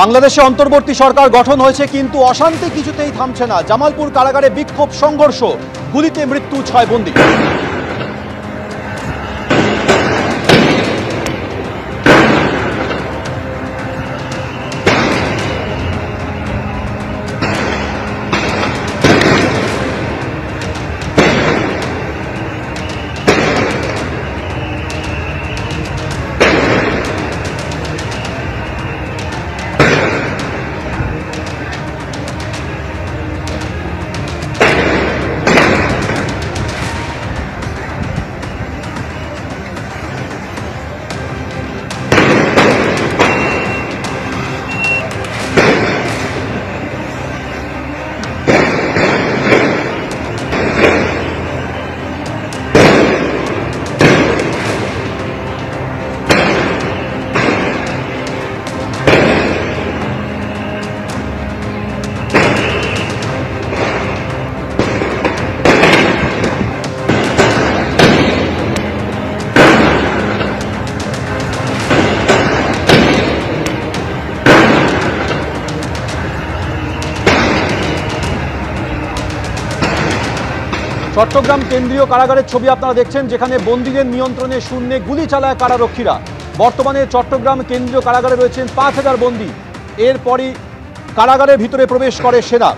বাংলাদেশে অন্তর্বর্তী সরকার গঠন হয়েছে কিন্তু অশান্তি কিছুতেই থামছে না। জামালপুর কারাগারে বিক্ষোভ সংঘর্ষ, গুলিতে মৃত্যু 6 বন্দী। চট্টগ্রাম কেন্দ্রীয় কারাগারের ছবি আপনারা দেখছেন, যেখানে বন্দীদের নিয়ন্ত্রণে শূন্যে গুলি চালায় কারারক্ষীরা। বর্তমানে চট্টগ্রাম কেন্দ্রীয় কারাগারে রয়েছেন 5000 বন্দী। এরপরই কারাগারের ভিতরে প্রবেশ করে সেনা।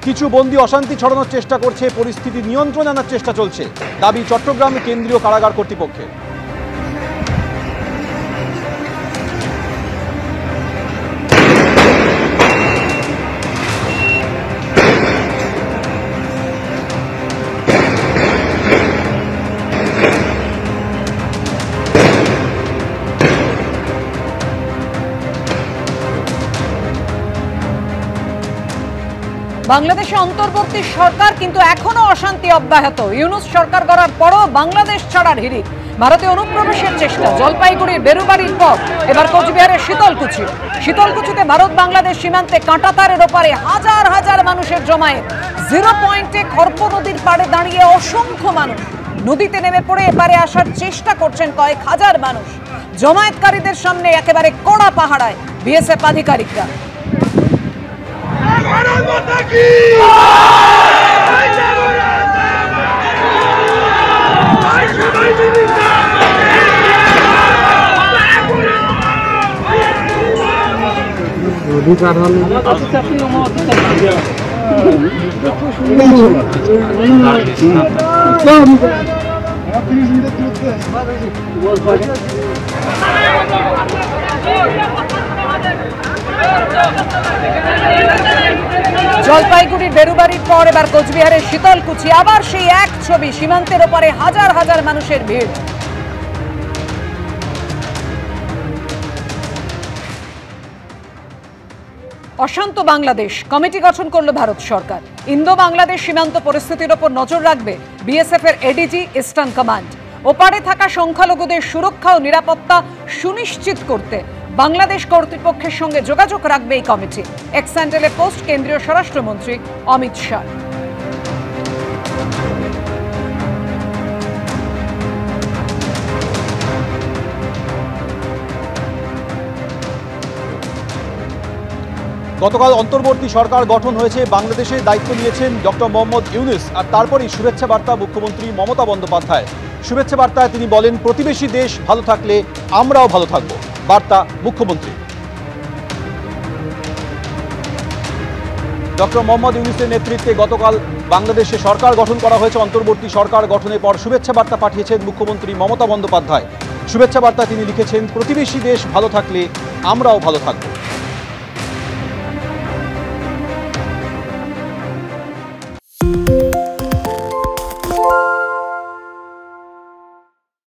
কিছু বন্দী অশান্তি ছড়ানোর চেষ্টা করছে, পরিস্থিতি নিয়ন্ত্রণে আনার চেষ্টা চলছে, দাবি চট্টগ্রাম কেন্দ্রীয় কারাগার কর্তৃপক্ষের। বাংলাদেশে অন্তর্বর্তী সরকার কিন্তু এখনো অশান্তি অব্যাহত। ইউনূস সরকার গড়ার পরও বাংলাদেশ ছাড়ার হিড়িক, ভারতে অনুপ্রবেশের চেষ্টা। জলপাইগুড়ির বেরুবাড়ির পর এবার কোচবিহারের শীতলকুচি। শীতলকুচিতে ভারত বাংলাদেশ সীমান্তে কাঁটাতারের ওপারে হাজার হাজার মানুষের জমায়েত। 0 পয়েন্টে খড়প নদীর পাড়ে দাঁড়িয়ে অসংখ্য মানুষ নদীতে নেমে পড়ে এপারে আসার চেষ্টা করছেন কয়েক হাজার মানুষ। জমায়েতকারীদের সামনে একেবারে কড়া পাহারায় বিএসএফ আধিকারিকরা। জলপাইগুড়ির বেরুবাড়ির পর এবার কোচবিহারের শীতলকুচি, আবার সেই এক ছবি। সীমান্তের ওপারে হাজার হাজার মানুষের ভিড়। অশান্ত বাংলাদেশ, কমিটি গঠন করল ভারত সরকার। ইন্দো বাংলাদেশ সীমান্ত পরিস্থিতির ওপর নজর রাখবে বিএসএফ এর এডিজি ইস্টার্ন কমান্ড। ওপারে থাকা সংখ্যালঘুদের সুরক্ষা ও নিরাপত্তা সুনিশ্চিত করতে বাংলাদেশ কর্তৃপক্ষের সঙ্গে যোগাযোগ রাখবে এই কমিটি। এক্স হ্যান্ডেলে পোস্ট কেন্দ্রীয় স্বরাষ্ট্রমন্ত্রী অমিত শাহ। গতকাল অন্তর্বর্তী সরকার গঠন হয়েছে, বাংলাদেশে দায়িত্ব নিয়েছেন ডক্টর মোহাম্মদ ইউনূস। আর তারপরই শুভেচ্ছা বার্তা মুখ্যমন্ত্রী মমতা বন্দ্যোপাধ্যায়। শুভেচ্ছা বার্তায় তিনি বলেন, প্রতিবেশী দেশ ভালো থাকলে আমরাও ভালো থাকব, বার্তা মুখ্যমন্ত্রী। ডক্টর মোহাম্মদ ইউনূসের নেতৃত্বে গতকাল বাংলাদেশে সরকার গঠন করা হয়েছে। অন্তর্বর্তী সরকার গঠনের পর শুভেচ্ছা বার্তা পাঠিয়েছেন মুখ্যমন্ত্রী মমতা বন্দ্যোপাধ্যায়। শুভেচ্ছা বার্তায় তিনি লিখেছেন, প্রতিবেশী দেশ ভালো থাকলে আমরাও ভালো থাকব।